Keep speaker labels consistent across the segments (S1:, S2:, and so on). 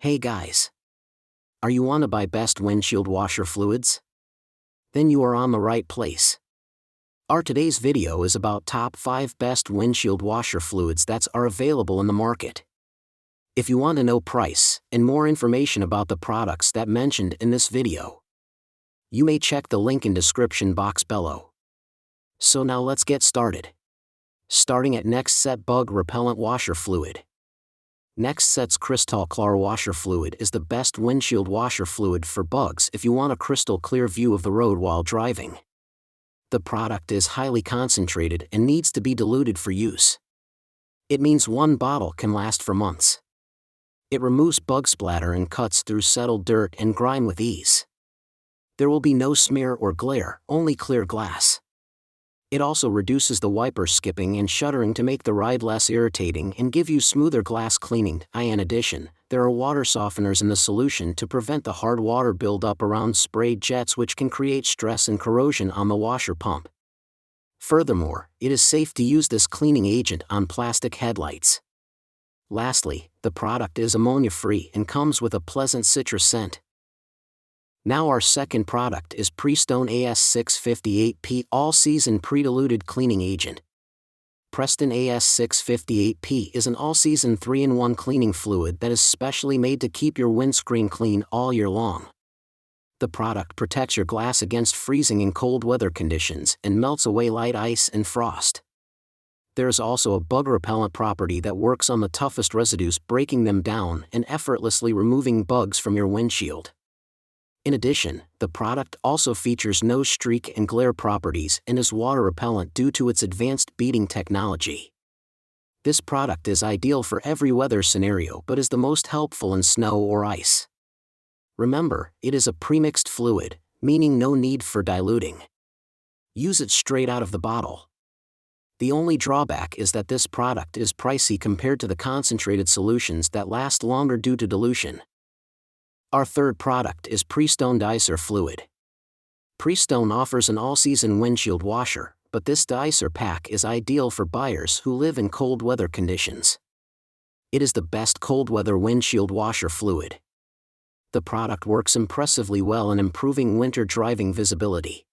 S1: Hey guys! Are you want to buy best windshield washer fluids? Then you are on the right place. Our today's video is about top 5 best windshield washer fluids that are available in the market. If you want to know price and more information about the products that mentioned in this video, you may check the link in description box below. So now let's get started. Starting at next set bug repellent washer fluid. Next set's Crystal Clear washer fluid is the best windshield washer fluid for bugs if you want a crystal clear view of the road while driving. The product is highly concentrated and needs to be diluted for use. It means one bottle can last for months. It removes bug splatter and cuts through settled dirt and grime with ease. There will be no smear or glare, only clear glass. It also reduces the wiper skipping and shuddering to make the ride less irritating and give you smoother glass cleaning. In addition, there are water softeners in the solution to prevent the hard water buildup around sprayed jets, which can create stress and corrosion on the washer pump. Furthermore, it is safe to use this cleaning agent on plastic headlights. Lastly, the product is ammonia-free and comes with a pleasant citrus scent. Now our second product is Preston AS658P All-Season Pre-Diluted Cleaning Agent. Preston AS658P is an all-season 3-in-1 cleaning fluid that is specially made to keep your windscreen clean all year long. The product protects your glass against freezing in cold weather conditions and melts away light ice and frost. There is also a bug repellent property that works on the toughest residues, breaking them down and effortlessly removing bugs from your windshield. In addition, the product also features no streak and glare properties and is water repellent due to its advanced beading technology. This product is ideal for every weather scenario but is the most helpful in snow or ice. Remember, it is a premixed fluid, meaning no need for diluting. Use it straight out of the bottle. The only drawback is that this product is pricey compared to the concentrated solutions that last longer due to dilution. Our third product is Preston Deicer Fluid. Preston offers an all-season windshield washer, but this Deicer pack is ideal for buyers who live in cold weather conditions. It is the best cold weather windshield washer fluid. The product works impressively well in improving winter driving visibility.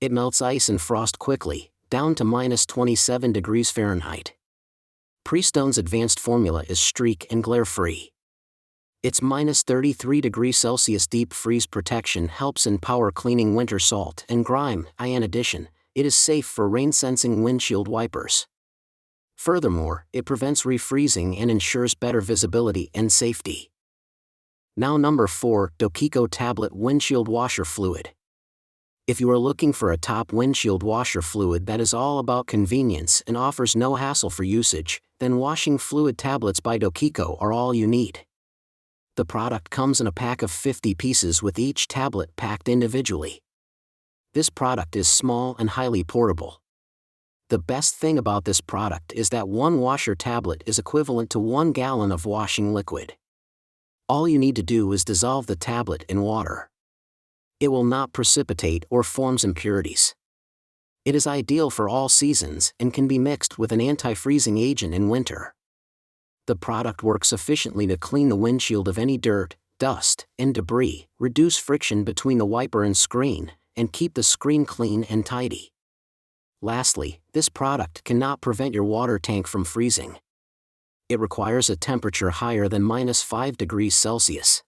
S1: It melts ice and frost quickly, down to -27 degrees Fahrenheit. Preston's advanced formula is streak and glare-free. Its -33 degrees Celsius deep freeze protection helps in power cleaning winter salt and grime. In addition, it is safe for rain-sensing windshield wipers. Furthermore, it prevents refreezing and ensures better visibility and safety. Now number 4, Dokiko Tablet Windshield Washer Fluid. If you are looking for a top windshield washer fluid that is all about convenience and offers no hassle for usage, then washing fluid tablets by Dokiko are all you need. The product comes in a pack of 50 pieces with each tablet packed individually. This product is small and highly portable. The best thing about this product is that one washer tablet is equivalent to 1 gallon of washing liquid. All you need to do is dissolve the tablet in water. It will not precipitate or forms impurities. It is ideal for all seasons and can be mixed with an anti-freezing agent in winter. The product works efficiently to clean the windshield of any dirt, dust, and debris, reduce friction between the wiper and screen, and keep the screen clean and tidy. Lastly, this product cannot prevent your water tank from freezing. It requires a temperature higher than -5 degrees Celsius.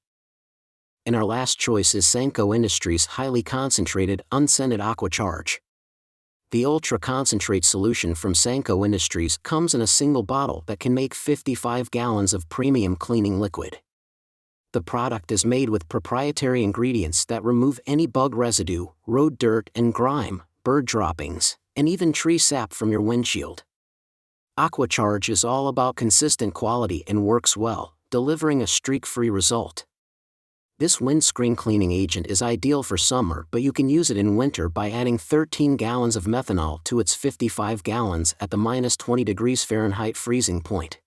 S1: And our last choice is Sanko Industries' highly concentrated, unscented Aqua Charge. The ultra-concentrate solution from Sanko Industries comes in a single bottle that can make 55 gallons of premium cleaning liquid. The product is made with proprietary ingredients that remove any bug residue, road dirt and grime, bird droppings, and even tree sap from your windshield. Aqua Charge is all about consistent quality and works well, delivering a streak-free result. This windscreen cleaning agent is ideal for summer, but you can use it in winter by adding 13 gallons of methanol to its 55 gallons at the -20 degrees Fahrenheit freezing point.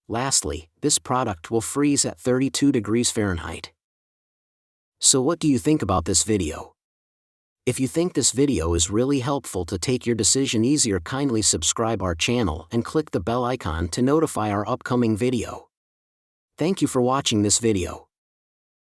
S1: Lastly, this product will freeze at 32 degrees Fahrenheit. So what do you think about this video? If you think this video is really helpful to take your decision easier, kindly subscribe our channel and click the bell icon to notify our upcoming video. Thank you for watching this video.